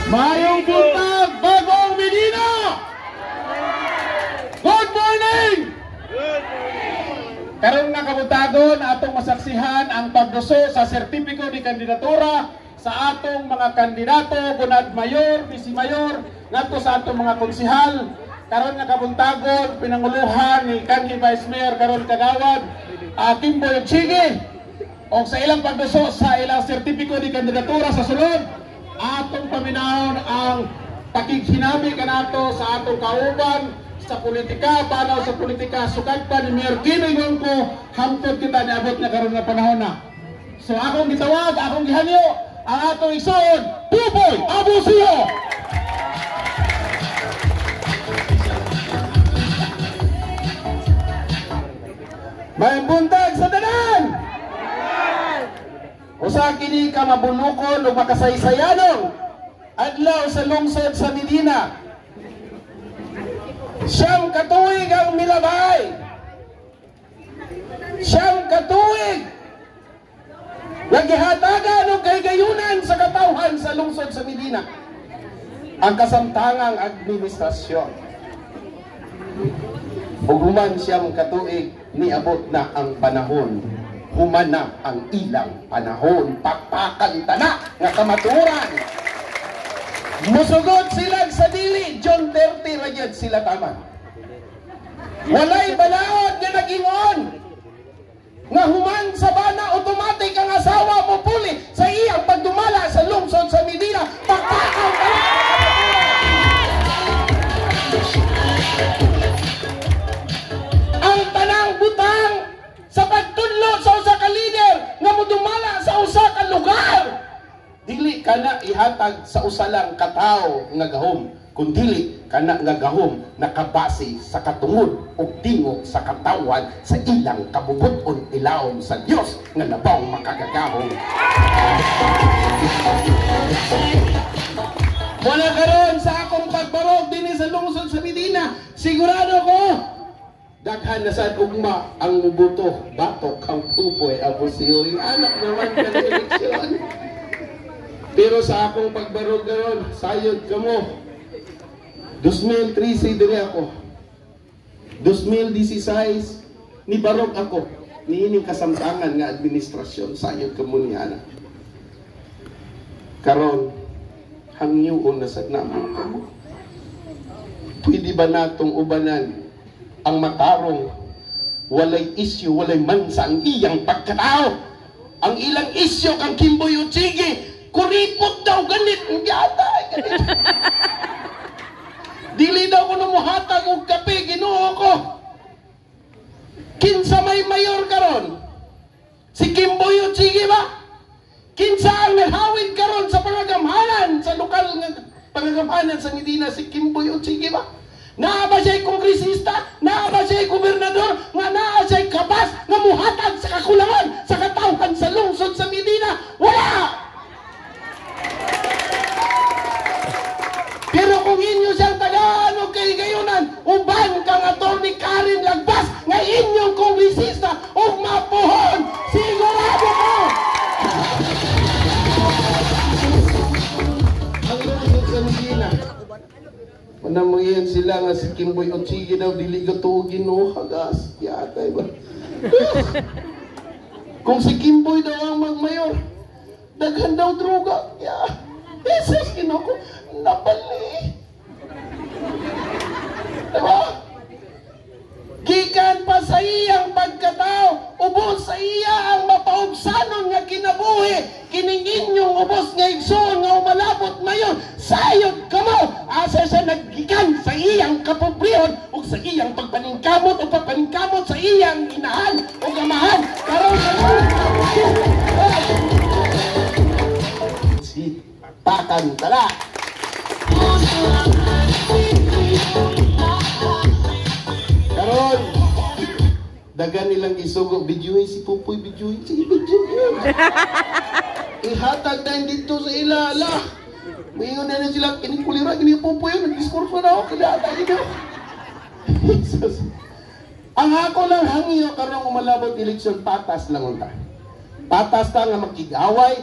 Mayong buntag, Bagong Medina! Good morning! Karong nakabutagon atong masaksihan ang pagduso sa sertipiko di kandidatura sa atong mga kandidato, gunad mayor, bisi mayor, ngadto sa atong mga konsihal. Karon nakabuntagon pinanguluhan ni kanhi Vice Mayor karon kagawad Kimboy Chigi o sa ilang pagduso sa ilang sertipiko di kandidatura sa sulod. Atong paminahon ang pakighinabi kanato sa atong kauban sa politika, panaw sa politika, sukad pa ni Mayor Kimingon ko, hangtod kita niabot na karon na panahon na. So akong gitawag, akong gihanyo, ang atong igsoon, Pupoy Abusio! May buntag sa tanan! Usa kini ka mabunukon o makasaysayanong adlaw sa lungsod sa Medina. Siyang katuig ang milabay. Siyang katuig nagihatagan o kaygayunan sa katawhan sa lungsod sa Medina. Ang kasamtangang administrasyon. Ug human siyang katuig niabot na ang panahon. Human na ang ilang panahon. Pakpakan tana nga kamaturan. Musugod sila sa dili, John 30 ragyad sila tama. Walay balaod nga nagingon. Nga human sa bana, automatic ang asawa mo puli sa iyang pagdumala sa lungsod sa Medina. Pakpakan tana! Ang tanang butang sa pagtudlo sa usa ka leader nga modumala sa usa ka lugar. Dili kana ihatag sa usa lang ka tawo nga gahom, kundi kana nga gahom nakabase sa katungod ug tingog sa katawan sa ilang kabubut-on ilawom sa Dios nga labaw makagagahom. Wala karon sa akong pagbarog dinhi sa lungsod sa Medina, sigurado ko daghan na sa ugma ang mubuto, batok ang Pupoy Abusio. Anak naman ka na eleksyon. Pero sa akong pagbarog garon, sayod ka mo. 2013 diri ako. 2016 ni barog ako. Niining kasamtangan nga administrasyon, sayod ka mo niya na. Karon, hangyoon na sa naman ka mo. Pwede ba natong ubanan ang matarong walay isyu, walay mansa ang iyang pagkatao? Ang ilang isyu kang Kimboy Chigi, kuripot daw ganit ang gata, ganit. Dili daw ko numuhatag og kape, Ginoo ko. Kinsa may mayor karon? Si Kimboy Chigi ba? Kinsa ang naghawid karon sa pangagamhanan sa lokal nga pangagamhanan sa Medina, si Kimboy Chigi ba? Naa ba siya'y kongresista? Naa ba siya'y gobernador? Nga naa siya'y kapas nga muhatag sa kakulangan sa katawhan sa lungsod sa Medina? Wala! Pero kung inyo siyang tagaan o kaygayunan, uban kang Atty. Karen Lagbas nga inyong kongresista o mapuhon, sigurado ko! Ang lungsod sa Medina, manamayan sila nga si Kimboy Chigi daw dili gato Ginoo hagas yatay ba. Kung si Kimboy daw ang magmayor, daghan daw droga. Jesus Ginoo ko napali. Diba? Gikan pa sa iyang pagkatao, ubos sa iya ang mapaubsanon nga kinabuhi, kining inyong ubos nga igsoon nga umalabot mayon, sayod ka mo, asa siya naggikan sa iyang kapobrehon o sa iyang pagpaningkamot o pagpaningkamot sa iyang inahan o gamahan. Karon si Pakan Tala. Karon dagan nilang isugo, bidyuhin si Pupoy, bidyuhin. Sige, bidyuhin. Ihatag na dito sa ilala. Mayroon na sila, kinikulira, kinipupoy yun, nag-diskurso na ako, kilala nyo. Ang ako lang hangiyo karong umalabot eleksyon, patas lang unta. Patas ta nga magkigaway,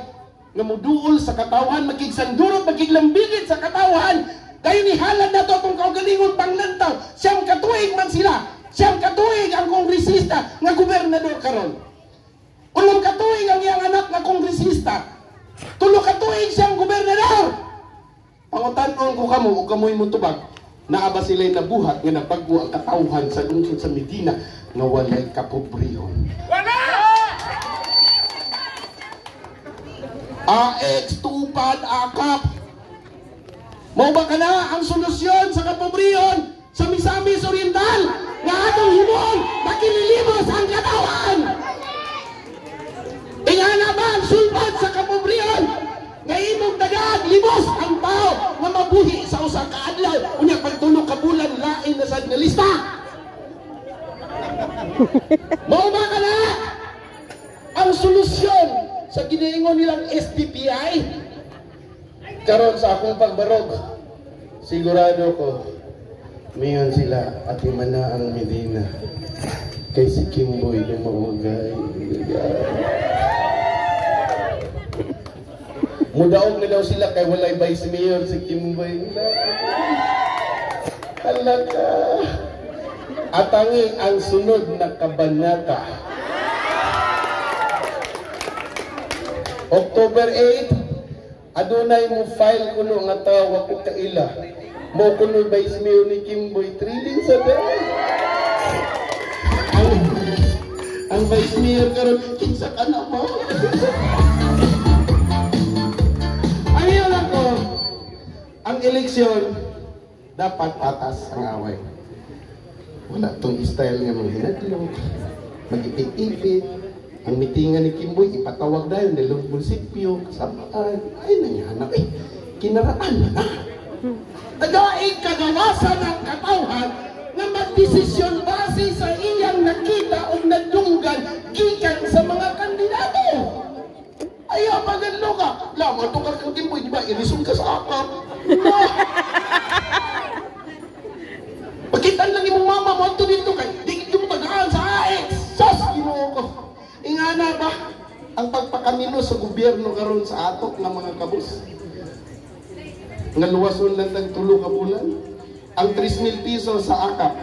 nga muduol sa katawhan, makigsandurot, makiglambigit sa katawhan. Kayo ni halad na to itong kaugalingon panglantaw. Siyang katuig man sila. Siyang katuig ang kongresista nga gobernador karon. Unang katuig ang iyang anak na kongresista. Tulo katuig siyang gobernador. Pangutan-on ko kamo o kamoy mo tubag. Naaba sila'y nabuhat nga napagwa ang katawhan sa lungsod sa Medina nga walay kapobrehon. Wala! AX, tupad, akap. Mao ba ka na ang solusyon sa kapobrehon sa Misamis Oriental nga atong himong makililimos ang katawhan? Ingana ba ang sulbad sa kapobrehon nga imong dagag limos ang tao nga mabuhi sa usa ka adlaw unya pagtulog ka bulan lain na sad nga lista? Mao ba ka na ang solusyon sa ginaingon nilang SDPI? Karon sa akong pagbarog, sigurado ko mayon sila at imana ang Medina kay si Kimboy na maugay. Mudaog na daw sila kay walay vice mayor si Kimboy. Halaka. Atangi ang sunod na kabanata. October 8, adunay mo file kuno nga tawa ko kaila. Mo kuno vice mayor ni Kimboy trilling sa day. Ang vice mayor karon kinsa ka na mo? Ayaw lang ko. Ang eleksyon dapat patas ang away. Wala tong style nga mga hinadlok, mag-ipit-ipit. Ang mitingan ni Kimboy, ipatawag na yun, nilong munisipyo, kasamaan. Ay, nangyana, kinaraan na. Tagaig kagawasan ng katawhan na magdesisyon base sa iyang nakita o nadunggan gikan sa mga kandidato. Ayaw, magandlo ka. Lamang itong kang Kimboy, di ba, irisun ka sa akap. Pakitan lang yung mama mo, ito dito kay, di mo tagaan sa AX. Sos, ginoo ko. Ingana ba ang pagpakamino sa gobyerno karon sa atok ng mga kabus? Nga luwason lang ng tulo ka bulan? Ang 3,000 pesos sa akap,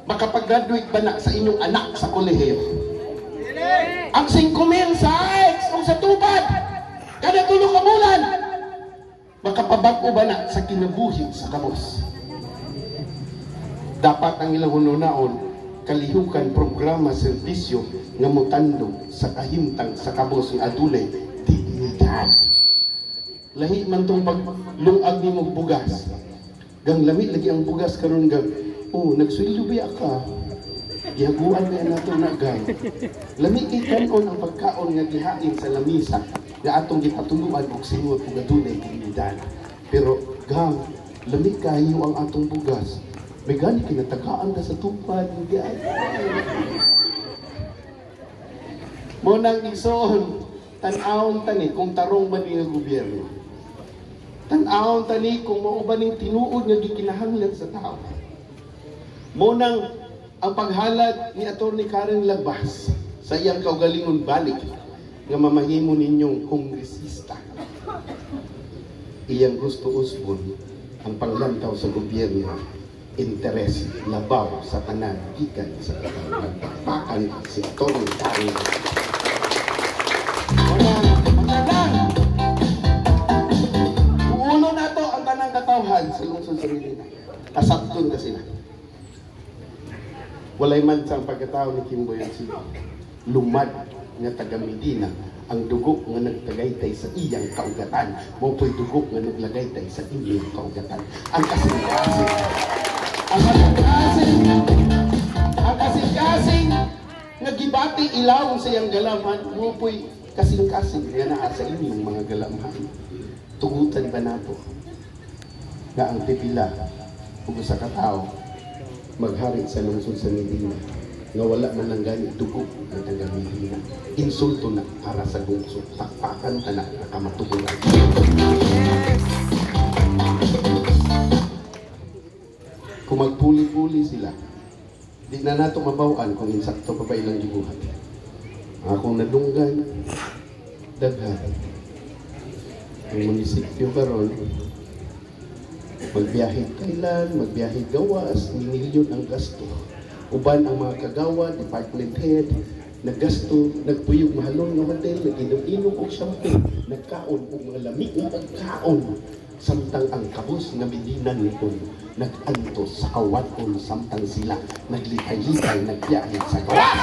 makapag-graduate ba na sa inyong anak sa kolehiyo? Ang 5,000 sa AX o sa tupad, kada tulo ka bulan, makapabag-o ba na sa kinabuhi sa kabus? Dapat ang ilang hununaon kalihukan programa serbisyo nga motando sa kahimtang sa kabos nga adunay dignidad. Lahi man tong paglungag nimo bugas. Gang lamit lagi ang bugas karon gang. Oh, nagsweldo ba ka? Gihaguan na nato na gang. Lamit ikanon ang pagkaon nga gihain sa lamisa nga atong gipatuluan og singot ug adunay dignidad. Pero gang lamit kayo ang atong bugas. May gani kinatagaan ka sa tupad. Mo nang igsoon, tan-awon tani kung tarong ba ni nga gobyerno. Tan-awon tani kung mao ba ning tinuod nga gikinahanglan sa tao. Mo nang ang paghalad ni Atty. Karen Lagbas sa iyang kaugalingon balik nga mamahimo ninyong kongresista. Iyang gusto usbon ang panglantaw sa gobyerno. Interes labaw sa tanan gikan sa pagpakan si Atty. Karen. Uno na to ang tanang katawhan sa lungsod sa Medina. Kasabton na sila. Walay man sa pagkatao ni Kimboy ang sila. Lumad nga taga Medina ang dugo nga nagtagaytay sa iyang kaugatan. Mo po'y dugo nga naglagaytay sa iyang kaugatan. Ang kasing-kasing nga gibati ilaw sa iyang galamhan, mo po'y kasing-kasing nga naa sa inyong mga galamhan. Tugutan ba nato na ang pipila o sa katao magharit sa lungsod sa Medina nga wala man lang ganit dugo ng taga Medina. Insulto na para sa lungsod. Pakpakan ka na nakamatugulan. Kung magpuli-puli sila, di na nato mabawaan kung insakto pa ba ilang gibuhat. Akong nadunggan, daghan. ang munisipyo karon magbiyahe Thailand, magbiyahe gawas, milyon ang gasto. Uban ang mga kagawa, department head, naggasto, nagpuyog mahalon ng hotel, naginom-inom og shampoo, nagkaon og mga lamig na pagkaon. Samtang ang kabus na Medina nito nag-antos sa kawaton samtang sila naglitay-litay, nagbiyahe sa gawas.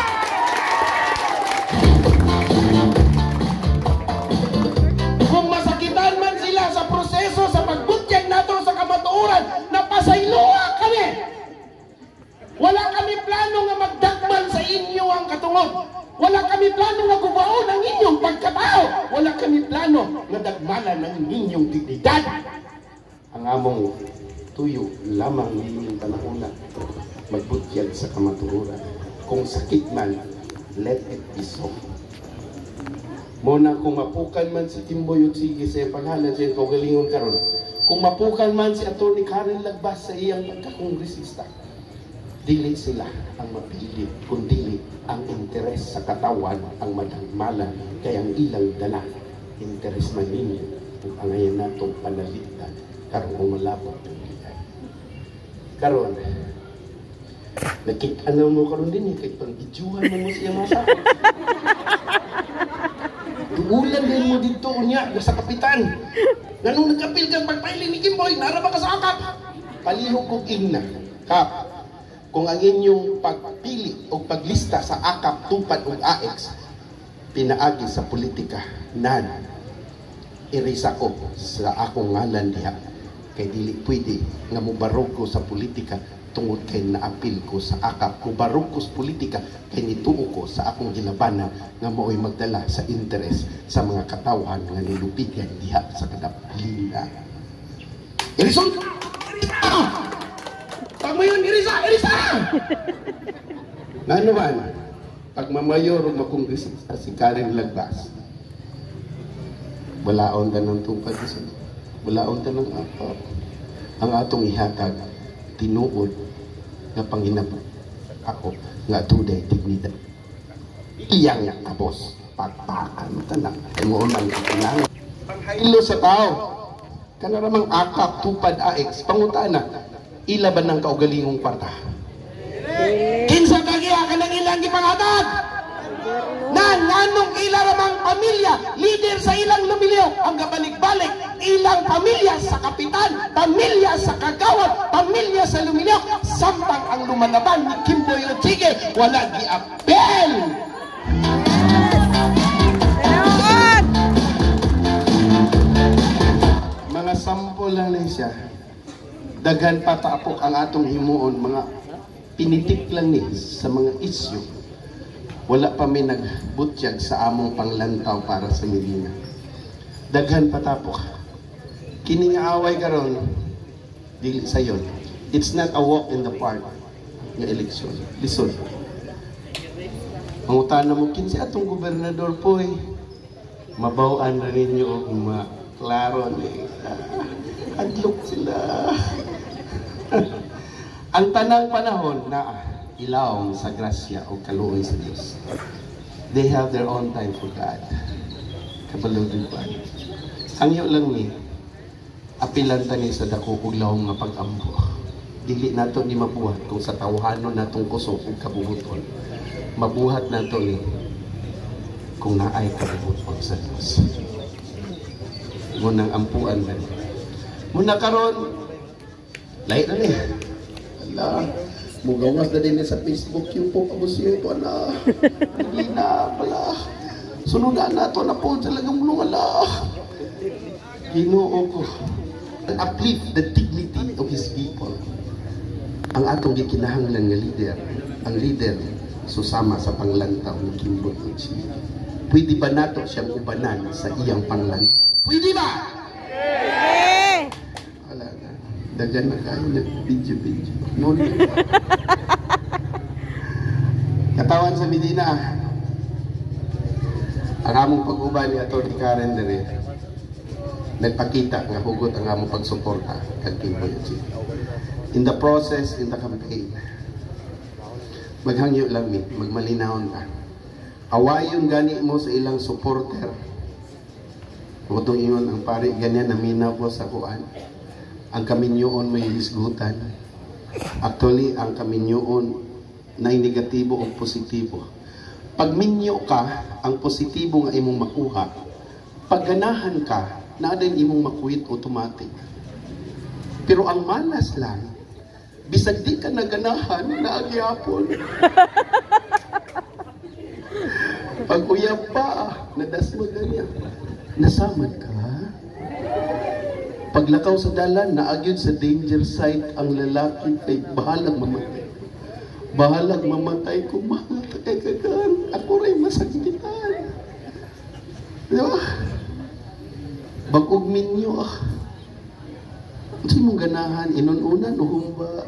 Kung masakitan man sila sa proseso sa pagbutyag nato sa kamatuoran, napasayloa kami. Wala kami plano nga magdagman sa inyo ang katungod. Wala kami plano nga gubaon ang inyong pagkatao. Wala kami plano nga dagmanan ang inyong dignidad. Ang among tuyo lamang ninyong panahon magbutyag sa kamatuoran. Kung sakit man, let it be so. Muna kung mapukan man si Timboy ug sige sa pangalan siya kaugalingon karon. Kung mapukan man si Atty. Karen Lagbas sa iyang pagkakongresista, dili sila ang mapili, kundi ang interes sa katawan ang madagmalan kay ang ilang dala. Interes man ninyo kung angayan natong panalitan karon malabot ang bigay. Karon, nakik-anaw mo karon din kay pang-idyuhan mo siya masa. Tugulan din mo dito unya sa kapitan. Ganun nagkapil kang pagpaili ni Kimboy, naraba ka sa akap. Palihog kong igna. Kap, kung ang inyong pagpili o paglista sa akap, tupad o AX, pinaagi sa politika, nan, irisa ko sa akong ngalan diha. Kay dili pwede nga mubarog ko sa politika tungod kay naapil ko sa akap. Mubarog ko sa politika kay nituo ko sa akong gilabanan nga mao'y magdala sa interes sa mga katawan nga nilupigan diha sa kadaplina. Irison! Pag mayon, irisa! Nga naman, pag mamayor o makongresista si Karen Lagbas, walaon ka ng tupad isa. Walaon ka ng akap. Ang atong ihatag, tinuod nga panginabot ako nga tuday dignidad. Iyang nga kabos, pagpakan tanang, mo man kinahanglan. Panghaylo sa tao, kanaramang akap, tupad, AX, pangutana, ila ba ng kaugalingong kwarta? Kinsa kagiya ka ng ilang gipangatag? Nanganong ilaramang pamilya, leader sa ilang lumiliw, ang gabalik-balik, ilang pamilya sa kapitan, pamilya sa kagawad, pamilya sa lumiliw, samtang ang lumalaban ni Kimboy Rodriguez, wala giapel. Mga sample lang lang siya. Daghan patapok ang atong himuon, mga pinitik lang ni sa mga isyu. Wala pa may nagbutyag sa among panglantaw para sa Medina. Daghan patapok. Kini nga away karon dili sayon. It's not a walk in the park nga eleksyon. Listen. Ang utana mo kinsi atong gobernador poy. Mabaw-an ra ninyo og klaro ni adlok sila. Ang tanang panahon na ilaw sa grasya o kaluoy sa Diyos. They have their own time for God. Kabalugin pa. Ang iyo lang ni, apilan tani sa dako ug lawom nga pag-ambo. Dili nato ni mabuhat kung sa tawhanon natong kusog ug kabubuton. Mabuhat nato ni kung naay kabubuton sa Diyos. Munang ampuan man. Muna karon, lahi na ni. Allah. Mugawas na din sa Facebook yung po kabusyo ito, ala. Hindi na pala. Sunudan na ito na po talagang mulong, ala. Ginoo ko. Uplift the dignity of his people. Ang atong gikinahanglan nga leader, ang leader susama sa panglantaw ni Kimboy Rodriguez. Pwede ba nato siyang ubanan sa iyang panglantaw? Pwede ba? Wala na. Dagan na kayo nag-video. Katawan sa Medina, ang among pag-uban ni Atty. Karen dere nagpakita nga hugot ang among pagsuporta kay Kimboy Rodriguez. In the process, in the campaign, maghangyo lang mi, magmalinahon ka. Awayon gani mo sa ilang supporter Mutong ingon ang pari, ganyan naminaw ko sa kuan. Ang kaminyoon may hisgutan. Actually, ang kaminyoon na negatibo o positibo. Pag minyo ka, ang positibo nga imong makuha. Pag ganahan ka, na din imong makuhit automatic. Pero ang malas lang, bisag di ka naganahan, naagyapon. Pag uyab pa, nadasmag na niya. Nasamad ka? Paglakaw sa dalan, naagyod sa danger site ang lalaki kay bahalang mamatay. Bahalang mamatay ko, mamatay kagan. Ako rin masakitan. Diba? Bagog minyo ah. Kasi mong ganahan, inununan, uhumba.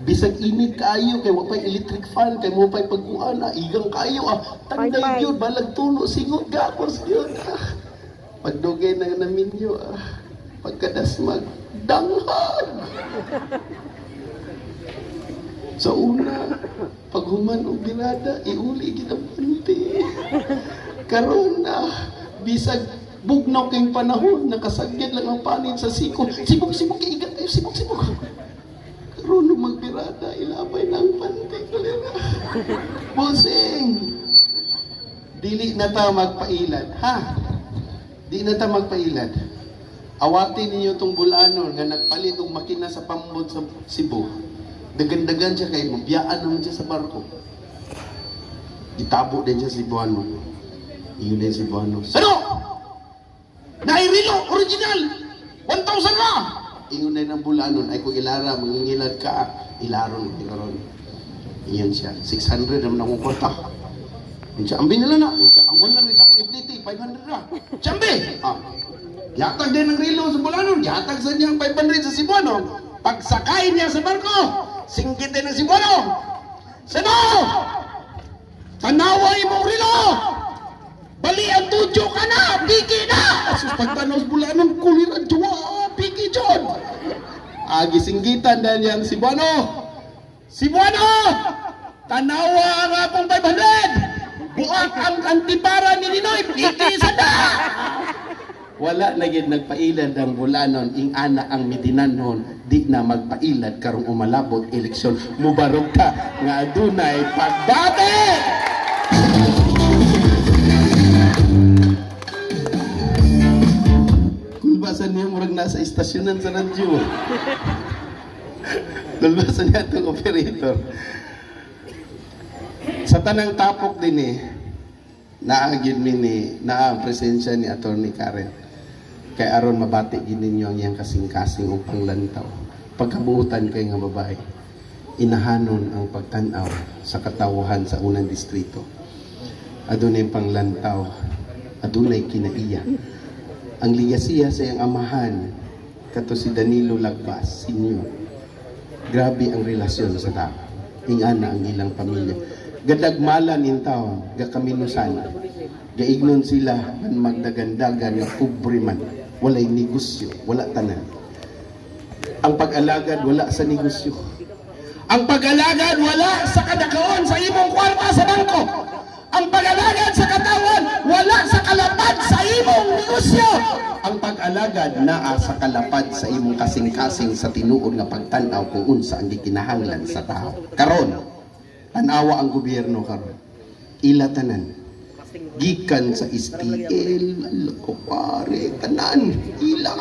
Bisag init kayo, kay wapay electric fan, kay mo pa'y pagkuhan, igang kayo, tanday yun, balag tulo, singot gapos yun. Pagdugay na namin yun, pagkadasmag, danghag. Sa una, paghuman o birada, iuli ginapunti. Karon na, bisag bugnaw kayong panahon, nakasagyan lang ang panin sa siko. Sibok-sibok, iigat kayo, sibok-sibok. Karoon nung magbirada, ilabay na ang panty. Bosing! Dili na ta magpailad, ha? Di na ta magpailad. Awatin ninyo itong bulanon nga nagpalit og makina sa pambot sa Cebu. Dagan-dagan siya kayo, mabiyaan naman siya sa barko. Itabo din siya si Cebuano. Iyon din si Cebuano. Sano? Nairilo, original! 1,000 na! Ingon na ng bulanon, ay kung ilara, mangingilad ka, ilaron, ilaron. Iyan siya, 600 naman akong kwarta. Siya, ambi nila na. Siya, ang 100, ako ipliti, 500 na. Siya, ambi! Yatag din ng rilo sa bulanon, yatag sa niyang 500 sa Cebuano. Pagsakay niya sa barko, singgit din ng Cebuano. Sano? Tanaway mong rilo! Bali ang tudyo ka na! Piki na! Asus pagtanaw sa bulanon, kulir ang tuwa! Piki John! Gisinggitan na niyang Cebuano! Cebuano! Tanawa nga pong 500! Buak ang antibara ni Ninoy! Piki sa na! Wala na yun nagpailad ang bulanon, ing ana ang midinanon, di na magpailad karong umalabot eleksyon. Mubarog ka nga adunay pagbabe! Kulbasan niya murag nasa istasyonan sa radyo. Kulbasan niya itong operator. Sa tanang tapok din naagid mi na ang presensya ni Atty. Karen. Kay aron mabati gid ninyo ang iyang kasing-kasing upang lantaw. Pagkabuutan kay nga babae, inahanon ang pagtanaw sa katawhan sa unang distrito. Adunay panglantaw, adunay kinaiya. Ang liyasiya sa iyang amahan, kato si Danilo Lagbas, Sr. Grabe ang relasyon sa tao. Ingana ang ilang pamilya. Gadagmalan in taon, gakaminusan. Gaignon sila man magdagandagan nga pobre man. Walay negosyo, wala tanan. Ang pag-alagad wala sa negosyo. Ang pag-alagad wala sa kadakaon sa imong kwarta sa bangko. Ang pag-alagad sa katawan wala sa kalapad sa imong negosyo. Ang pag-alagad naa sa kalapad sa imong kasing-kasing sa tinuod nga pagtan-aw kung unsa ang gikinahanglan sa tao. Karon, tanawa ang gobyerno karon. Ila tanan. Gikan sa STL, alako pare, tanan, ila.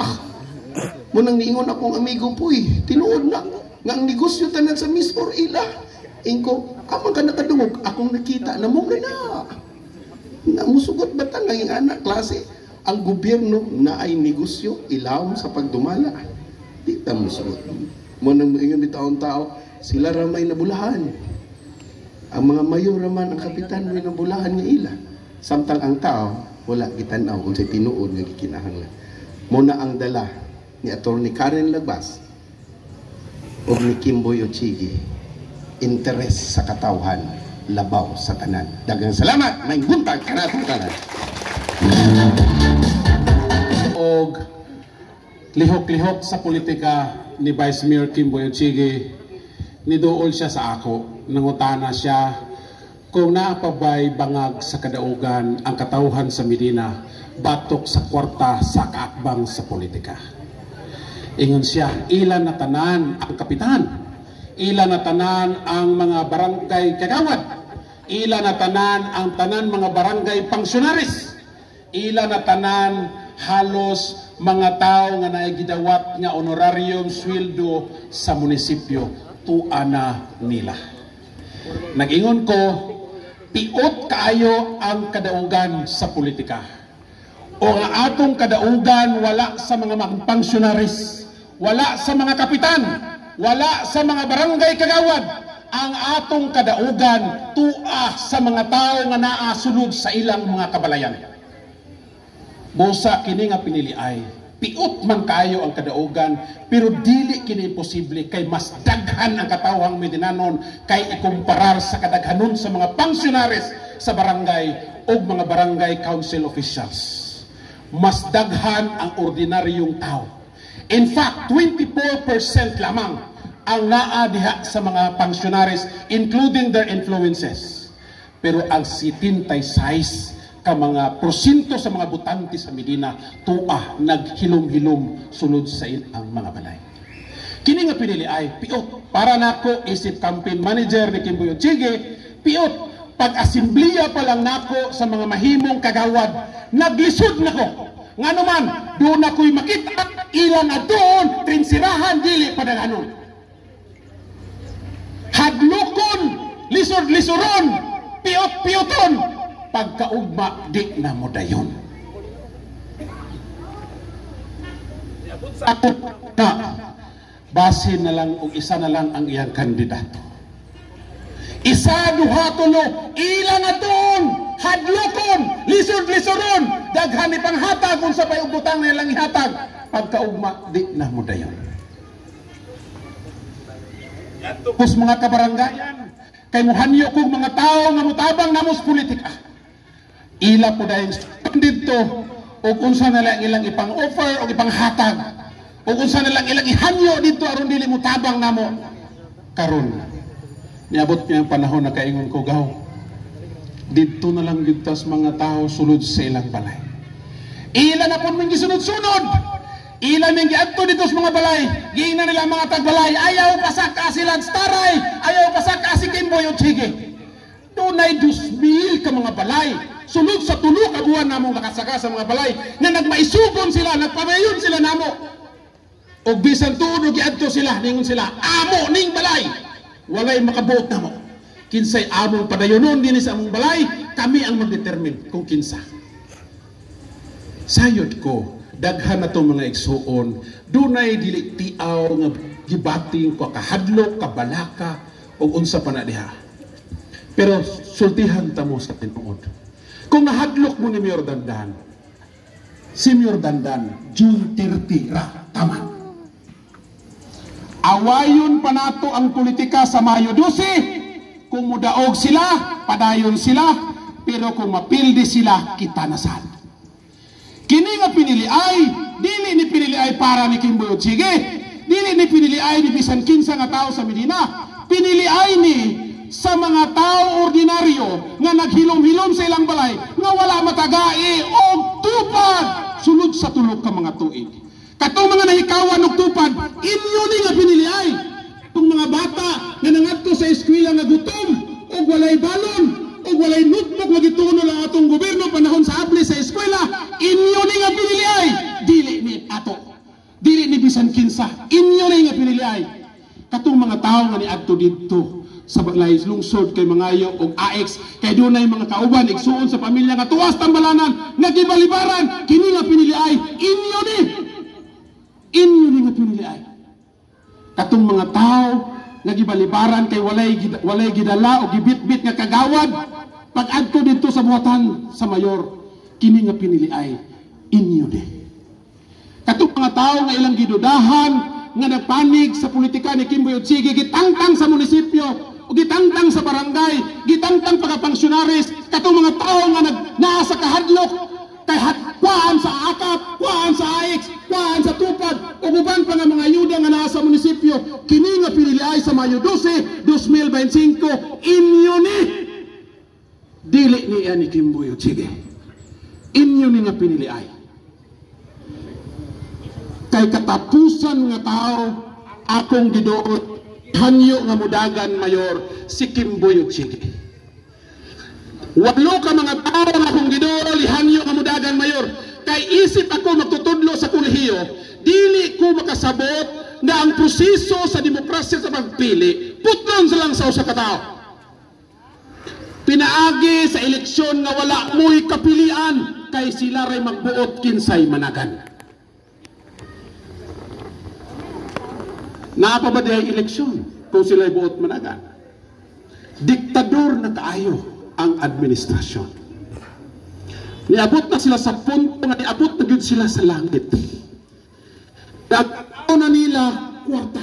Munang niingon akong amigo puy, tinuod na. Nga ang negosyo tanan sa Miss or ila. Ingko, amang ka nakadungog, akong nakita na mo na. Namusugot ba ta ngayong anak klase? Ang gobyerno na ay negosyo, ilaw sa pagdumala. Di ta musugot. Munang ingon bitaon tao, sila ramay nabulahan. Ang mga mayor raman, ang kapitan may nabulahan nga ila. Samtang ang tao, wala gitanaw kung sa tinuod nga gikinahanglan. Muna ang dala ni Atty. Karen Lagbas o ni Kimboy Ochigi, interes sa katawhan, labaw sa tanan. Daghang salamat, may buntag kanatong tanan. Og lihok-lihok sa politika ni Vice Mayor Kimboy Ochigi, niduol siya sa ako. Nangutana siya kung naapabay bangag sa kadaugan ang katawhan sa Medina batok sa kwarta sa kaakbang sa politika. Ingon siya, ilan na tanan ang kapitan, ilan na tanan ang mga barangay kagawad, ilan na tanan ang tanan mga barangay pangsyonaris, ilan na tanan halos mga tao nga naigidawat nga honorarium sweldo sa munisipyo tuana nila. Nag-ingon ko, piot kaayo ang kadaugan sa politika. O nga atong kadaugan wala sa mga pangsyonaris, wala sa mga kapitan, wala sa mga barangay kagawad. Ang atong kadaugan tua sa mga tao nga naasulod sa ilang mga kabalayan. Busa kini nga piniliay, piot man kayo ang kadaugan, pero dili kini posible kay mas daghan ang katawhang Medinanon kay ikumparar sa kadaghanon sa mga pangsyonaris sa barangay o mga barangay council officials. Mas daghan ang ordinaryong tao. In fact, 24% lamang ang naa diha sa mga pangsyonaris, including their influences. Pero ang 76 ka mga porsyento sa mga butante sa Medina tua naghilom-hilom sulod sa ilang mga balay. Kini nga pinili ay piot. Para nako isip campaign manager ni Kimboy Ochige, piot. Pag-asimbliya pa lang nako sa mga mahimong kagawad, naglisod nako. Nga naman, doon ako'y makita ilan na doon, trinsirahan dili padaganon. Hadlokon, lisod-lisoron, piot-pioton, pagkaugma di na mo dayon. Ako na, base na lang o isa na lang ang iyang kandidato. Isa, duha, tulo, ilang aton, hadlokon, lisod-lisoron, daghan ni panghatag kung sa payugbutang nilang ihatag, pagkaugma di na mo dayon. Tapos mga kabaranggayan, kay muhanyo kong mga tao nga mutabang namos politika. Ila po dahil dito o unsa na lang ilang ipang-offer o ipang-hatag o unsa na lang ilang ihanyo dito aron dili mutabang namo karon. Niabot niya ang panahon na kaingon ko gaw. Dito na lang dito sa mga tao sulod sa ilang balay. Ila na po mong gisunod-sunod. Ila mong giadto dito sa mga balay. Giingnan nila mga tagbalay. Ayaw pasaka silang staray. Ayaw pasaka si Kimboy Ochige. Dunay 2,000 ka mga balay. Sulod sa tulo ka buwan namong nakasaka sa mga balay. Na nagmaisubon sila, nagpamayon sila namo. O bisan tuod giadto sila, ningon sila, amo ning balay. Walay makabuot na mo. Kinsay among padayonon din sa among balay, kami ang mag-determine kung kinsa. Sayod ko, daghan na itong mga igsuon, dunay dili tiaw nga gibating ko kahadlok, kabalaka, o unsa pa na diha. Pero sultihan ta mo sa tinuod. Kung nahadlok mo ni Mayor Dandan, si Mayor Dandan, June 30 ra, tama. Awayon pa nato ang politika sa Mayo 12. Kung mudaog sila, padayon sila, pero kung mapildi sila, kita na saan. Kini nga pinili ay, dili ni pinili ay para ni Kimboy Ochige, dili ni pinili ay ni bisan kinsa nga tao sa Medina, pinili ay ni sa mga tao ordinaryo nga naghilom-hilom sa ilang balay, nga wala matagai o tupad sulod sa tulog ka mga tuig. Katong mga nahikawan og tupad, inyo ni nga pinili ay. Itong mga bata na nangadto sa eskwela nga gutom, o walay balon, o walay notebook nga gituno lang atong gobyerno panahon sa abli sa eskwela, inyo ni nga pinili ay. Dili ni ato. Dili ni bisan kinsa. Inyo ni nga pinili ay. Katong mga tao nga niadto dito sa balay lungsod kay Mangayo og AX, kay dunay mga kauban igsuon sa pamilya nga tuwas tambalanan, nagibalibaran, kini nga pinili ay. Inyo ni nga pinili ay. Katong mga tao nagibalibaran kay walay gidala o gibit-bit nga kagawad, pag adto dito sa buhatan sa mayor, kini nga pinili ay. Inyo ni. Katong mga tao nga ilang gidudahan nga nagpanig sa politika ni Kimboy Ochige, gitangtang sa munisipyo o gitangtang sa barangay, gitangtang pagkapangsyonaris, katong mga tao nga naa sa kahadlok, kay kuhaan sa akap, kuhaan sa AX, kuhaan sa tupad, o uban pa nga mga ayuda nga naa sa munisipyo, kini nga pinili ay sa Mayo 12, 2025, inyo ni. dili niya ni Kimboy Ochige. Inyo ni nga pinili ay. Kay katapusan nga tao, akong gidoon, hanyo nga mudagan mayor, si Kimboy Ochige. Walo ka mga tao nga akong gidoon, hanyo nga mudagan mayor. Kay isip ako magtutudlo sa kolehiyo, dili ko makasabot na ang proseso sa demokrasya sa pagpili, putnon sa lang sa usa ka tao. Pinaagi sa eleksyon nga wala mo'y kapilian, kay sila ray magbuot kinsay managan. Naapa ba diay eleksyon kung sila'y buot managan? Diktador na kaayo ang administrasyon. Niabot na sila sa punto nga niabot na gyud sila sa langit. Dagao na nila kwarta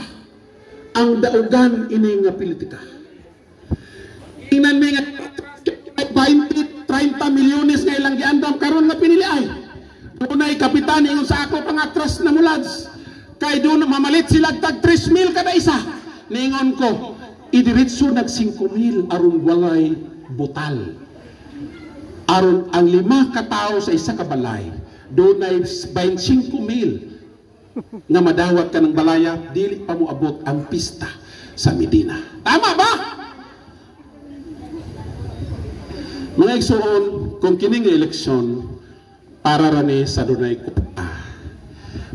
ang daugan ini nga politika. Tingnan mi nga 20-30 milyones nga ilang giandam karon nga pinili ay. Dunay kapitan ingon sa ako pangatras na mulads. Kay doon mamalit sila tag 3,000 kada isa. Ningon ko, idiretso nag 5,000 aron walay butal. Aron ang 5 katao sa isa ka balay, doon ay 25,000 nga madawat ka ng balaya, dili pa mo abot ang pista sa Medina. Tama ba? Mga igsoon, kung kining eleksyon, para rani sa dunay kupa,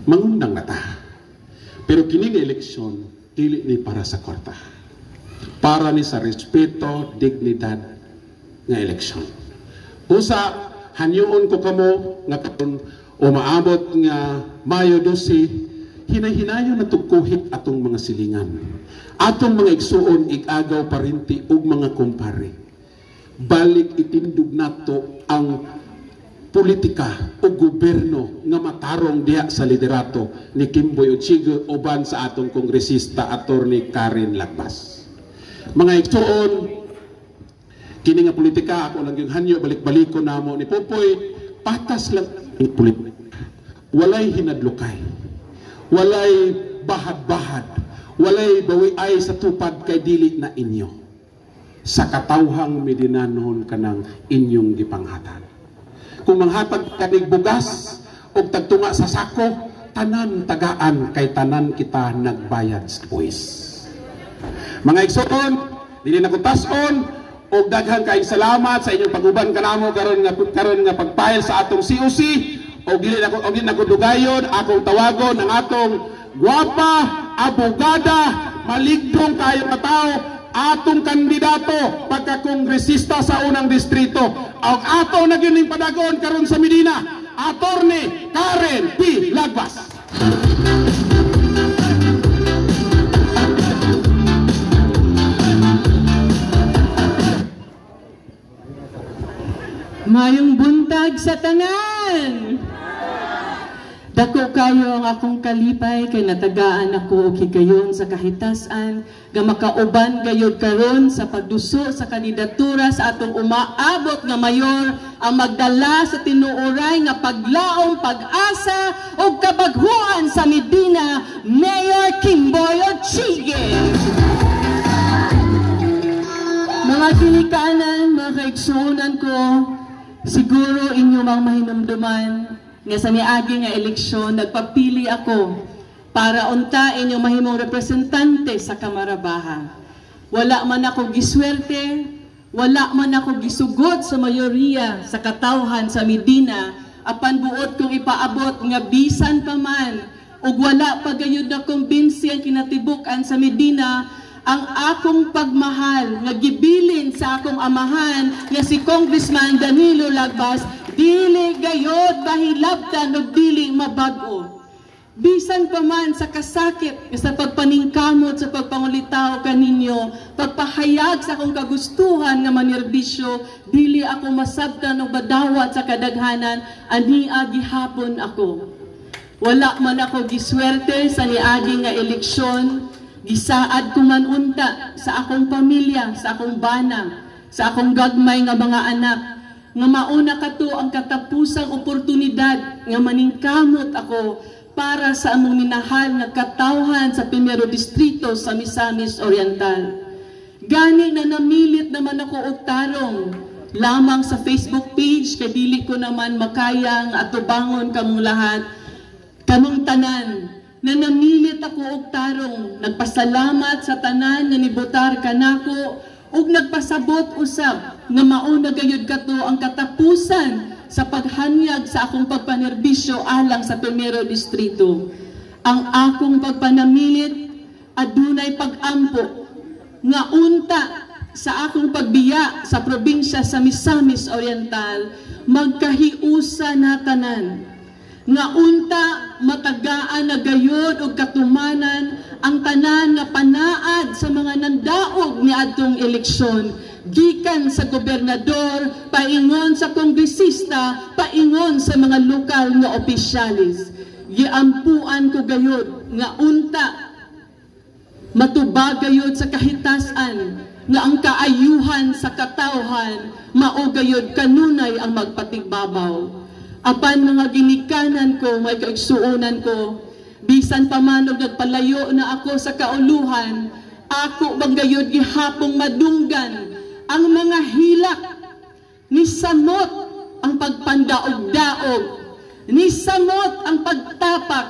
mangundang na ta. Pero kining eleksyon, dili ni para sa kwarta. Para ni sa respeto, dignidad nga eleksyon. Usa, hanyoon ko kamo nga karon o maabot nga Mayo 12, hinay-hinayo na tugkuhit atong mga silingan. Atong mga igsuon, igagaw parinti ug mga kumpare. Balik itindog nato ang politika o gobyerno nga matarong diha sa liderato ni Kimboy Ochige uban sa atong kongresista Attorney Karen Lagbas. Mga igsuon, kini nga politika ako lang yung hanyo balik-baliko namo ni Popoy, patas lang ang politika. Walay hinadlukay, walay bahad-bahad, walay bawiay sa tupad kay dili na inyo. Sa katawhang medinanon kanang inyong gipanghatan. Kung manghatag kanig bugas o tagtunga sa sako, tanan tagaan kay tanan kita nagbayad sa buwis. Mga igsoon, dili na ko tason o daghan kay salamat sa inyong paguban kanamo karon nga pagpayel sa atong COC o dili na ko dugayon akong tawagon ang atong gwapa, abogada, maligdong kayo nga tao, atong kandidato pagka-kongresista sa unang distrito. Ang ato na gining padagon karon sa Medina, Attorney Karen P. Lagbas. Mayong buntag sa tanan. Dako kayo ang akong kalipay kay natagaan ako og higayon sa kahitasan nga makauban gayud karon sa pagduso sa kandidatura sa atong umaabot nga mayor ang magdala sa tinuoray nga paglaom pag-asa ug kabaghuan sa Medina, Mayor Kimboy Ochige. Mga kilikanan, mga kaigsunan ko, siguro inyo mang mahinumduman nga sa niagi nga eleksyon, nagpapili ako para unta inyong mahimong representante sa Kamarabaha. Wala man ako giswerte, wala man ako gisugot sa mayoriya sa katawhan sa Medina, apan buot kong ipaabot nga bisan pa man, ug wala pa gayud na kumbinsi ang kinatibukan sa Medina, ang akong pagmahal nga gibilin sa akong amahan nga si Congressman Danilo Lagbas, dili gayod mahilabtan o dili mabag-o. Bisan pa man sa kasakit, sa pagpaningkamot, sa pagpangulitaw kaninyo, pagpahayag sa akong kagustuhan nga manirbisyo, dili ako masabtan o badawat sa kadaghanan, ania gihapon ako. Wala man ako giswerte sa niagi nga eleksyon, gisaad ko man unta sa akong pamilya, sa akong bana, sa akong gagmay nga mga anak, nga mauna kato ang katapusang oportunidad nga maningkamot ako para sa among minahal nga katawhan sa Primero Distrito sa Misamis Oriental. Gani na namilit naman ako og tarong, lamang sa Facebook page, kay dili ko naman makayang atubangon kamong lahat, kamong tanan, na namilit ako og tarong, nagpasalamat sa tanan na nibotar kanako, ug nagpasabot usab nga mauna gayud kato ang katapusan sa paghanyag sa akong pagpanerbisyo alang sa 1º distrito. Ang akong pagpanamilit adunay pag-ampo nga unta sa akong pagbiya sa probinsya sa Misamis Oriental, magkahiusa na tanan. Nga unta matagaan na gayod og katumanan ang tanan nga panaad sa mga nandaog ni adtong eleksyon, gikan sa gobernador, paingon sa kongresista, paingon sa mga lokal nga opisyalis. Giampuan ko gayod nga unta matubag gayod sa kahitasan nga ang kaayuhan sa katawhan mao gayod kanunay ang magpatigbabaw. Apan mga ginikanan ko, may kaigsuunan ko, bisan pa man og nagpalayo na ako sa kauluhan, ako banggayod gihapong madunggan ang mga hilak, ni samot ang pagpandaog-daog, ni samot ang pagtapak,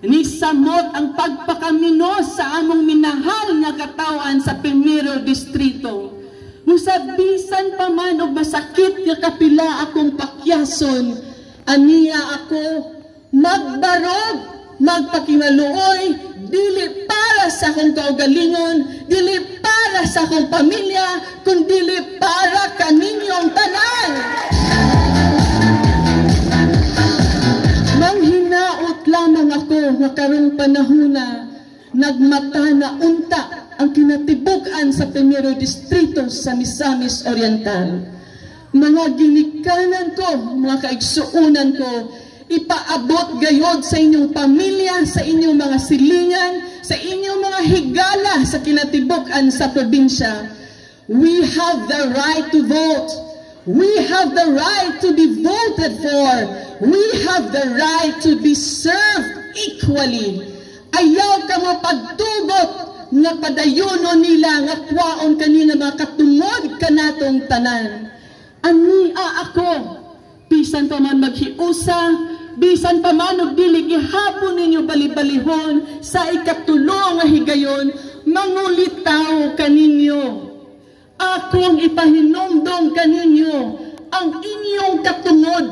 ni samot ang pagpakaminos sa among minahal nga katawan sa 1º distrito. Musabisan pa man og masakit nga kapila akong pakyason, aniya ako magbarog, magpakimaluoy, dili para sa akong kaugalingon, dili para sa akong pamilya, kundi para kaninyong tanan. Manghinaot lamang ako nga karong panahona, nagmata na unta ang kinatibuk-an sa 1º distrito sa Misamis Oriental. Mga ginikanan ko, mga kaigsuunan ko, ipaabot gayod sa inyong pamilya, sa inyong mga silingan, sa inyong mga higala sa kinatibuk-an sa probinsya. We have the right to vote. We have the right to be voted for. We have the right to be served equally. Ayaw ka mapagtugot nga padayonon nila nga kwaon kanina mga katungod kanatong tanan. Ania ako, bisan pa man maghiusa, bisan pa man og dili gihapon ninyo balibalihon sa ikatulo nga higayon, mangulitaw kaninyo. Akong ipahinumdom kaninyo ang inyong katungod,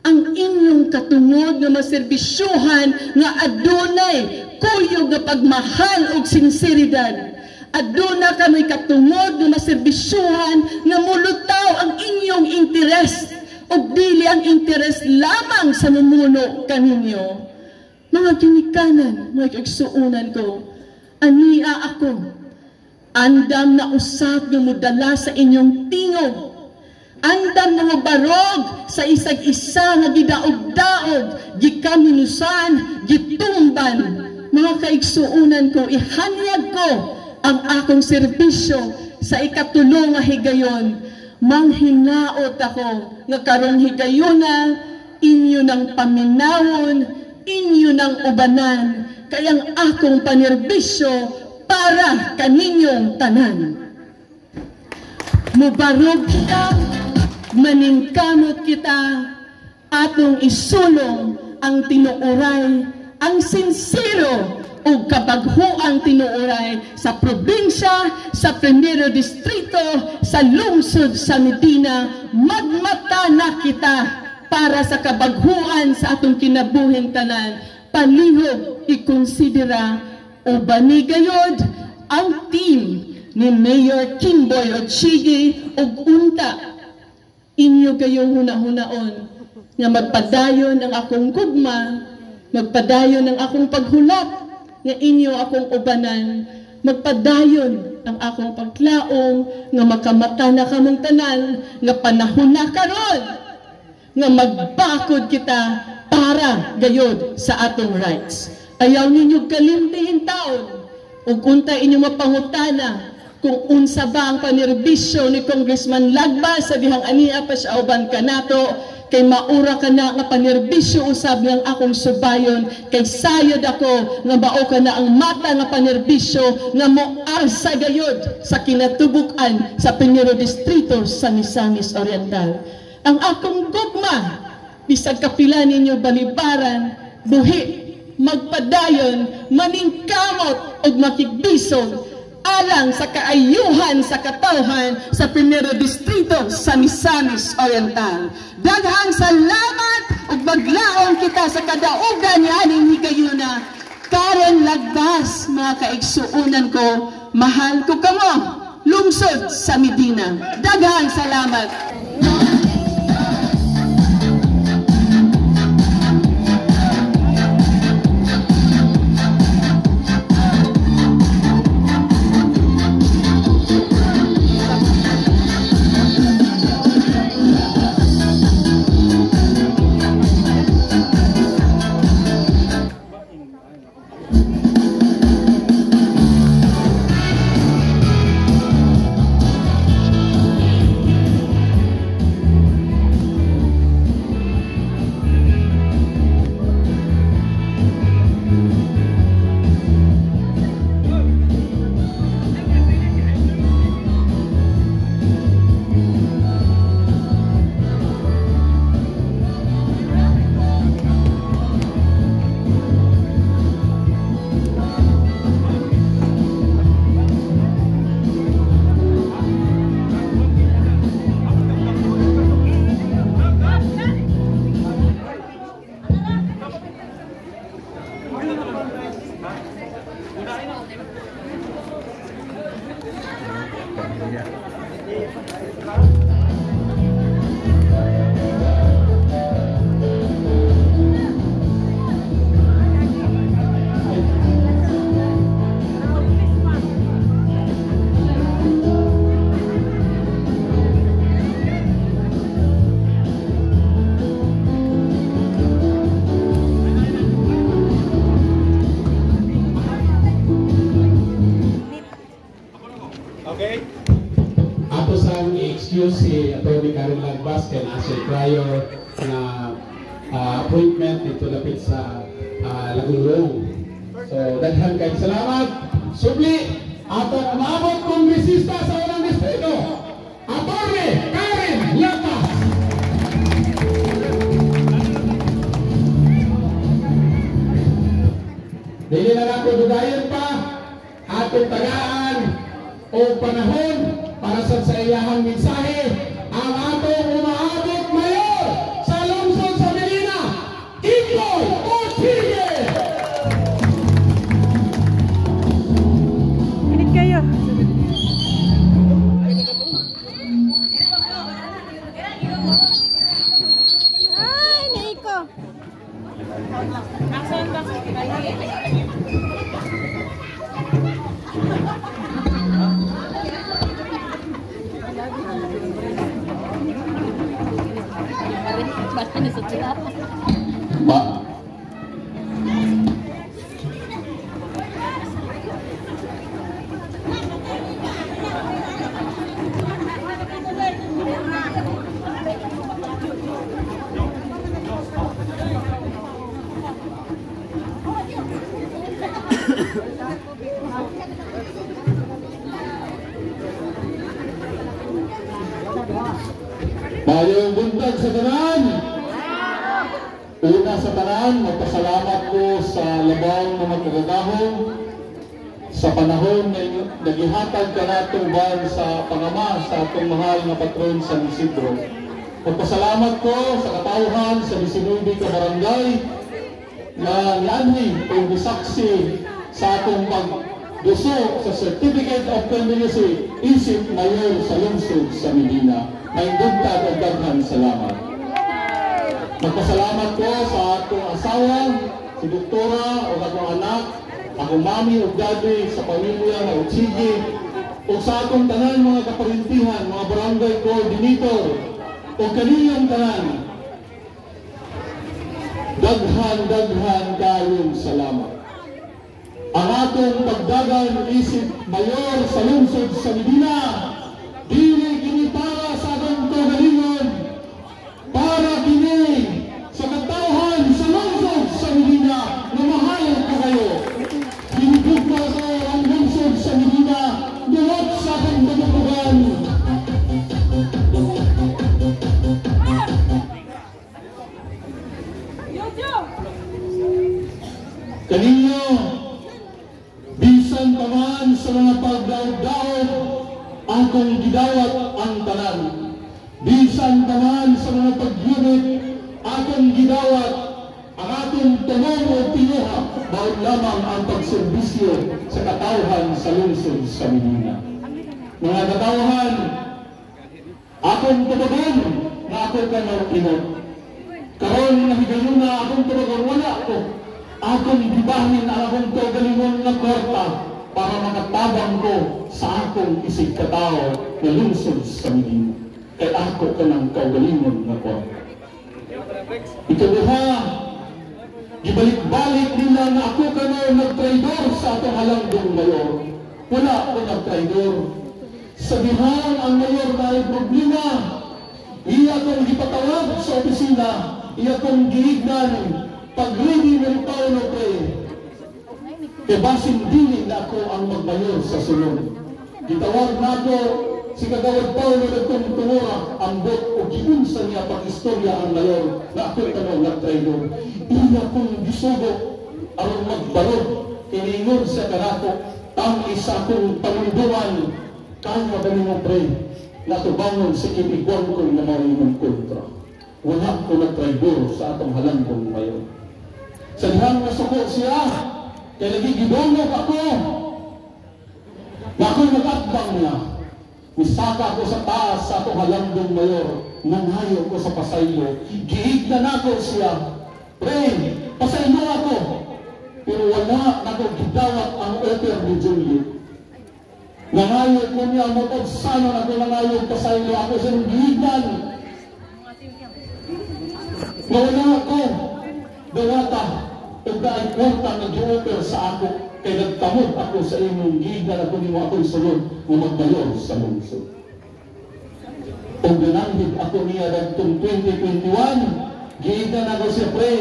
ang inyong katungod nga maserbisyuhan nga adunay kuyog nga pagmahal og sinseridad. Aduna kami katungod nga maserbisyuhan nga mulutaw ang inyong interes o dili ang interes lamang sa mumuno kaninyo. Mga ginikanan, mga kaigsuunan ko, ania ako, andam na usab nga mudala sa inyong tingog, andam nga barog sa isag-isa nga gidaog-daog, gikaminusan, gitumban. Mga kaigsuunan ko, ihanyag ko ang akong serbisyo sa ikatulo nga higayon. Manghinaot ako nga karong higayona, inyo ng paminawon, inyo ng ubanan, kayang akong panerbisyo para kaninyong tanan. Mubarog kita, maningkamot kita, atong isulong ang tinuuray, ang sincero o kabaghuang tinuuray sa probinsya, sa 1º distrito, sa lungsod sa Medina. Magmata na kita para sa kabaghuan sa atong kinabuhing tanan. Palihog ikonsidera o banigayod ang team ni Mayor Kimboy Ochigi ug unta inyo kayong huna-hunaon nga magpadayon ang akong gugma, magpadayon ang akong paghulat nga inyo akong ubanan, magpadayon ang akong paglaong nga makamata na kamong tanan, nga panahon na karon nga magbakod kita para gayod sa atong rights. Ayaw ninyo kalimtihin taon ug unta inyo mapangutana kung unsa ba ang panerbisyo ni Congressman Lagba sa dihang ania pa siya uban kanato, kay maura ka na nga panerbisyo usab ng akong subayon, kay sayod ako nga mao ka na ang mata nga panerbisyo nga moar sa gayod sa kinatubuk-an sa Primero Distrito sa Misamis Oriental. Ang akong gugma, bisag kapila ninyo balibaran, buhi, magpadayon, maningkamot o makigbisog, alang sa kaayuhan sa katawhan sa Primero Distrito sa Misamis Oriental. Daghang salamat ug maglaom kita sa kadaugan ni aning higayuna. Karen Lagbas, mga kaigsuunan ko, mahal ko kamo, lungsod sa Medina. Daghang salamat. Okay? Ato sang i-excuse si Atty. Karen Lagbas kay nasa prior na appointment dito lapit sa Lagulong. So, daghan kay salamat. Subli, ato umabot kongresista sa unang distrito, Atty. Karen Lagbas. Dili na ako dudayon pa atong tagaan o panahon para sa iyahang mensahe ang atong umaabot mayor sa lungsod sa Medina, Ikoy Ortigue. Init kayo. Ay, Nico. Nasaan ba? Ba. Mayong buntag sa tanan. Una sa tanan, magpasalamat ko sa labang mga kagatahong sa panahon na nagihatag ka natong ban sa pangama sa atong mahal na patron sa Isidro. Magpasalamat ko sa katauhan sa 19 ka barangay na nianhi o gisaksi sa atong pagduso sa Certificate of Candidacy isip mayor sa lungsod sa Medina. May buntag at daghang salamat. Magpasalamat ko sa atong asawa, si Doktora o akong anak, akong mami o daddy sa pamilya na Ortigue, o sa atong tanan mga kaparintihan, mga barangay coordinator, o kanilang tanan. Daghan kayong salamat. Ang atong pagdagan isip mayor sa lungsod sa Medina, dili kini para sa atong kagalingon, para kini Kaninyo, bisan pa man sa mga pagdaog-daog, akong gidawat ang tanan. Bisan pa man sa mga pagyunit, akong gidawat ang atong tanong o pinuha, bawat lamang ang pagserbisyo sa katawhan sa lungsod sa Medina. Mga katawhan, akong tubagon na ako kanang inot. Karon na higayon na akong tubagon, wala ko. Akong gibahin ang akong kagalingon na kwarta para makatabang ko sa akong isig katao na lungsod sa Medina. Kaya ako kanang kagalingon na kwarta. Ikaduha, ibalik-balik nila na ako kanang nagtraidor sa atong halangdong mayor. Wala ako nagtraidor. Sabihan ang mayor na ay problema. Iya kong gipatawag sa opisina. Iya kong giignan. Pag-ready ng Paulo pre. Kaya basin dili na ako ang magmayor sa sunod. Gitawag na ako si Kagawad Paulo nagtong tumura ang bot o giunsa niya pag-istorya ang mayor na ako tanong nagtraidor. Iya kong gisugo aron magbalog. Iningon sa kanato ang isa kong pamunduan. Kaya ba mo pre, natubangon sa kiniguan ko na marimong kontra. Wala ko na traidor sa atong halangdong mayor. Sa dihang nasuko siya, kaya nagigidongog ako. Na ako'y nag-atbang niya. Misaka ko sa taas sa atong halangdong mayor. Nangayo ko sa pasaylo. Giignan ako siya. Pre, pasaylo ako. Pero wala na ko gidawat ang offer ni Juliet. Nangayo ko niya, mapagsanon ako nangayo pasaylo ako sa giignan. Nawala ako. Dawata, ug dahil kwarta nag-i-offer sa ako, kay nagtamod ako sa inyong giignan ako nimo akong sulod na magmayor sa lungsod. Kung ginanghid ako niya dagtong 2021, giignan ako siya pre,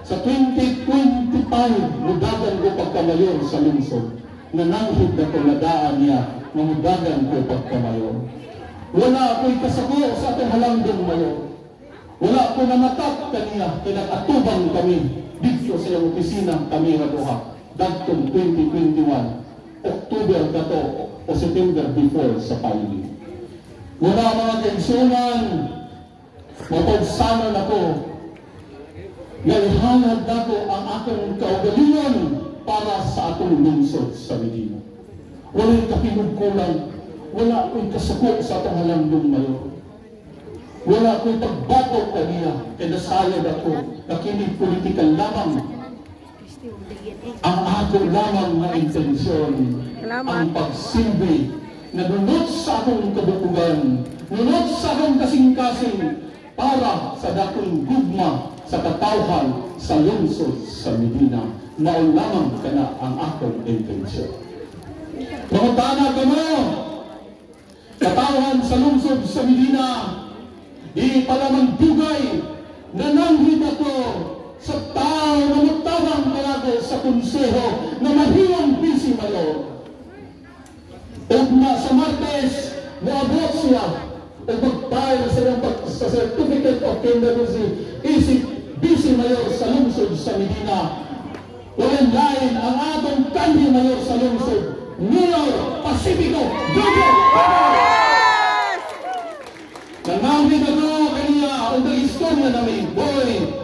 sa 2025, mudagan ko pagkamayor sa lungsod. Nananghid na ko nadaan niya, na mudagan ko pagkamayor. Wala ako'y kasako sa atong halangdong mayor. Wala ko namatap kaniya, kinakatubang kami dito sa iyong opisina kami raduha. Dagtong 2021, October ka to o September before sa filing. Wala mga kaigsunan, mapagsanan ako, nalihanad ako ang akong kaugalingon para sa atong lungsod sa Medina. Wala'y kapinugkulan, wala ko'y kasako sa atong halangdong mayor. Wala ko'y pagbatok kaniya, kaya nasayad ako na kini political lamang. Ang ako lamang na intensyon, ang pagsilbi na nunod sa akong kabukugan, nunod sa akong kasing-kasing para sa dakong gugma sa katawhan sa lungsod sa Medina. Mao lamang kana ang akong intensyon. Mahutana ka mo, katawhan sa lungsod sa Medina, di pala magdugay, nananghid ako sa tao na magtawang talaga sa konseho na mahiyang busy mayor. Ug na sa Martes, naabot siya at magtayo sa Certificate of Candidacy isip busy mayor sa lungsod sa Medina. Walang lain ang atong kanhi mayor sa lungsod, Mayor Pacifico Jojo! Nanawid ako kaniya ang nag-istorya namin, boy.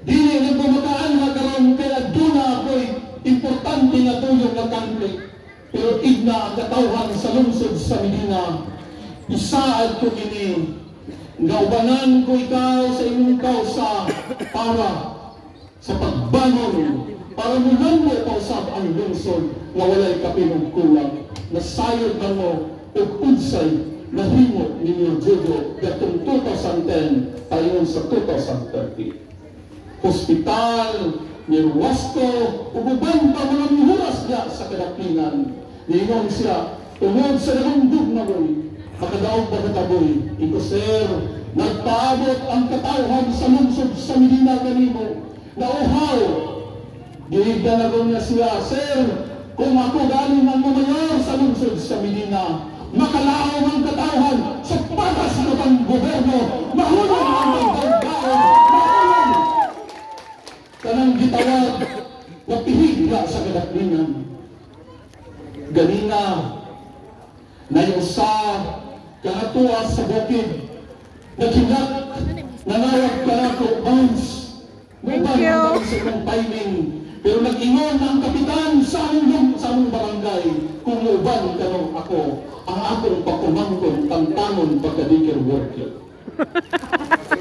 Dili nagbumataan na karon kaya duna ako'y importante na tuyong na country. Pero igna ang katawhan sa lungsod sa Medina. Isaad ko kini. Naubanan ko ikaw sa inyong kausa para sa pagbangon. Para mulan mo kausap ang lungsod na walay kapinugkulang. Nasayod man mo o unsay nahimo ninyo Jojo datong 2010 tayon sa 2030. Hospital, nirwasto, ububan pa mga mihuras niya sa kadapinan. Ningon siya, tungod sa nalundog na boy, makadaog ba kataboy? Iko sir, nagpaabot ang katawhan sa lungsod sa Medina kanimo. Nauhaw, giigdan na niya siya, sir, kung ako galing ang mamayor sa lungsod sa Medina, makalaaw ang katawhan sa patas ng ang gobyerno, mahulog ang magdagdaon, mahulog! Kanang gitawag, kagalingan. Ganina na yung sa kanatuwa sa bukid nakinak nanawag ka na ko bounce. Thank you. Sa inyong timing. Pero nag-ingon ang kapitan sa among barangay kung uban kanong ako ang akong pakumangkon tantangon pagka-daycare worker.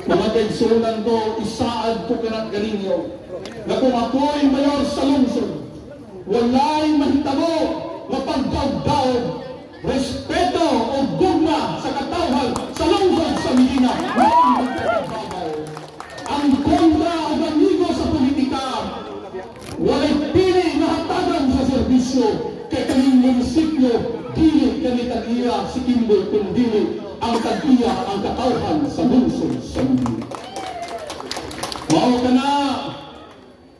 Mga kaigsunan ko, isaad ko kanang galinyo na kung ako'y mayor sa lungsod, walay mahitabo na pagdaog-daog, respeto o gugma sa katawhan sa lungsod sa Medina. Ang kontra o amigo sa politika, walay pili na hatagan sa serbisyo kay kaning munisipyo, dili kani tagiya si Kimbol kundi ang tagiya ang katawhan sa lungsod sa Medina. Mao kana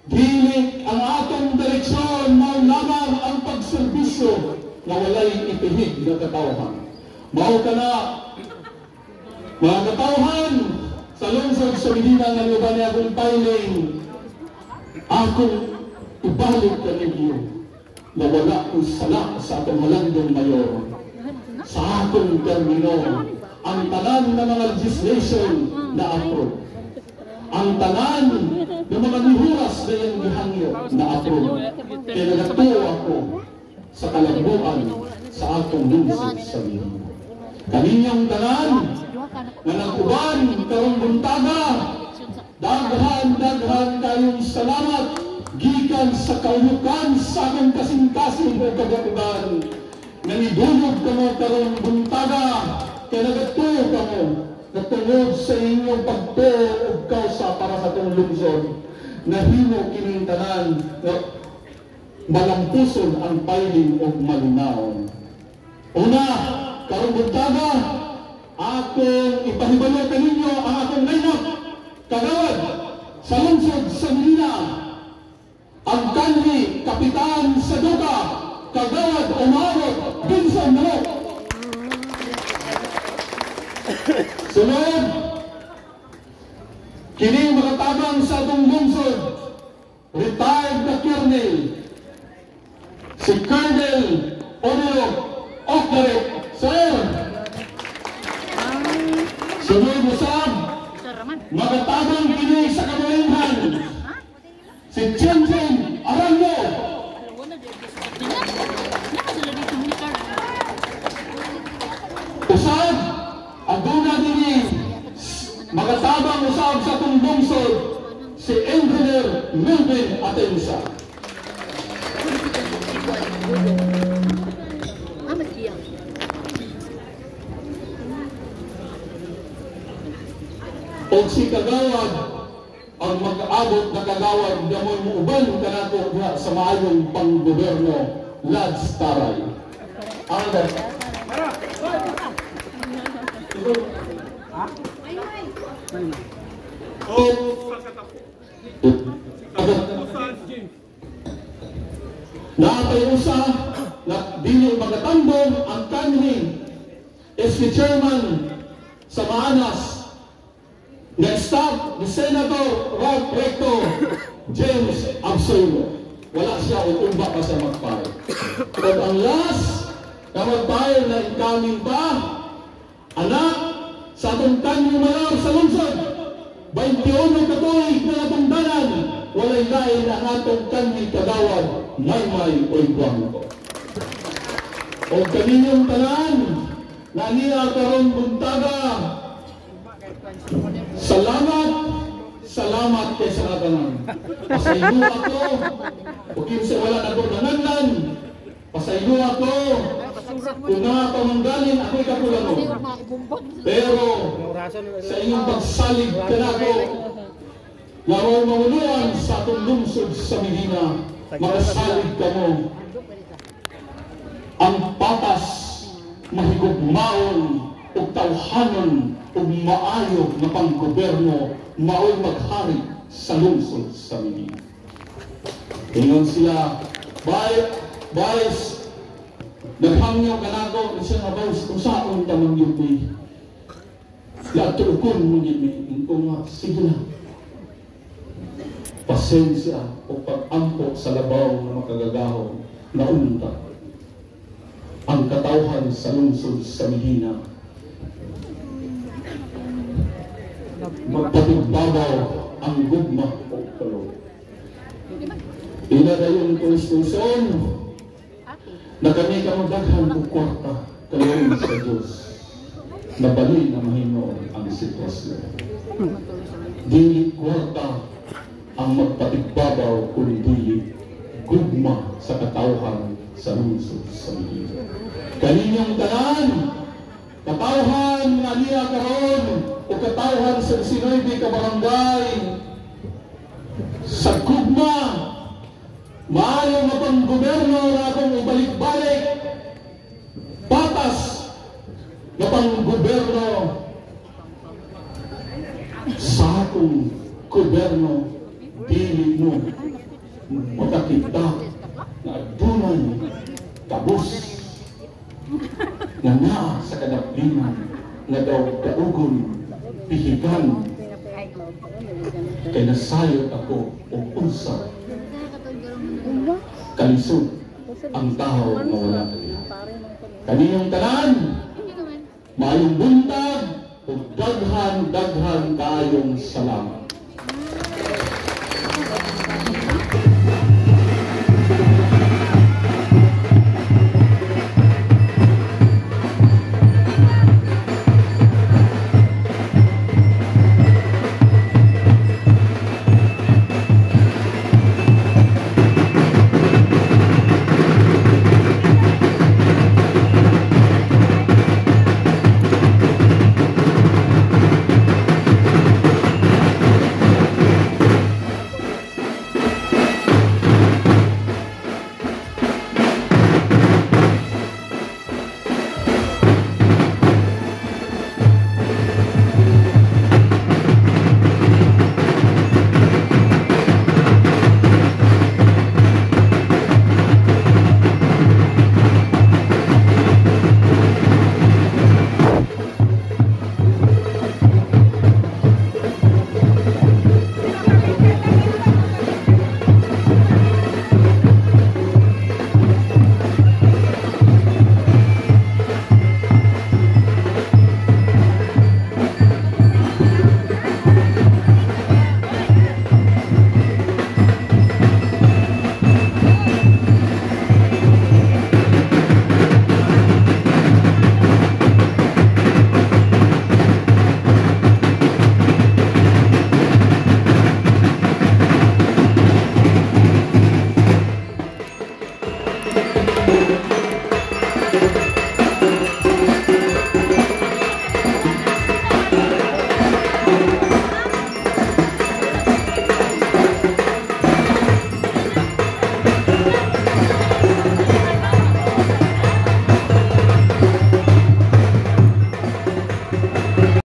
dili ang atong direksyon mao lamang ang pagserbisyo na walay ipihig na katawhan. Mao kana mga katawhan sa lungsod sa Medina nga luban niya akong filing, akong ibalik ka ninyo na wala kong sala sa atong halandong mayor. Sa akong termino, ang tanan ng mga legislation na approve. Ang tanan ng mga nihuras na yung gihangyo na approve. Kaya nagatuo ako sa kalambuan sa atong lungsod sa Medina. Kaninyang tanan na nag-uban karong buntaga, daghan kayong salamat gikan sa kaunukan sa akong kasing-kasing o kagatugan na nidulog kamo karong buntaga kaya nagatuo kamo natungod sa inyong pagtuo o kausa para sa itong lungsod na himo kining tanan na malampuson ang piling o malinaw. Una, karong buntaga, akong ipahibalo kaninyo ang akong lineup kagawad sa lungsod sa Medina. Ang kanhi kapitan sa Duka, kagawad umabot Vincent Manok. Sunod, kini makatabang sa atong lungsod, retired na Colonel, si Colonel Onelo Okare. Sir, sunod usab, makatabang kini sa kabuhingan, si Chenchen Arango. Usab, aguna dini, makatabang usab sa itong lungsod, si Engineer Melvin Atensa. O si kagawad ang mag-aabot na kagawad na mo uban kanato nga sa maayong panggoberno Lads Taray. Ang natay usa na dili magatambong ang kanhi si chairman sa Maanas na staff ni Senator Rob Recto James Absolo. Wala siya o umba pa sa magpahal. At ang last na magpahal na incoming pa, anak sa atong kanyo mayor sa lungsod, 21 katuig na atong danan, walay lain ang atong kanyo kagawad, Maymay Oiguanco. O kaninyong tanan, na niya karong buntaga, salamat kay sa katanan. Pasaylo ako, kung kinsa wala na doon nananlan, pasaylo ako, kung nga pamanggaling, ako'y kapulano. Pero, sa inyong pagsalig ka na ako, laro mauluan sa atong lungsod sa Medina, makasalig ka mo. Ang patas, mahigugmaon, o tawhanon, o maayo na panggoberno, mao'y maghari sa lungsod sa Medina. Ingon sila, Vice, naghangyo ka na ako, siya nga Vice, kung saan ka mangyupi. Laturukon mo yun, kung sige na. pasensya o pag-ampo sa labaw na makagagahon na unta. Ang katawhan sa lungsod sa Medina, magpatugbabaw ang gugma o kalog. Ina dayon konstitusyon na kami kamagdaghan o kwarta kayon sa Diyos na bali na mahimo ang sitwasyon. Dili kwarta ang magpatugbabaw kundi gugma sa katawhan sa lungsod sa Medina. Kaninyong tanan, katawhan nga niya karon o katawhan sa 19 ka barangay sa gugma, maayo nga pang gobyerno na akong ibalik-balik, patas nga pang gobyerno sa akong gobyerno, dili mo makakita na adunay kabus nga naa sa kadaplinan nga daw kaugon pihigan kay nasayot ako o unsa kalisod ang tao nga wala kaniya. Kaniyong tanan, maayong buntag o daghan kayong salamat.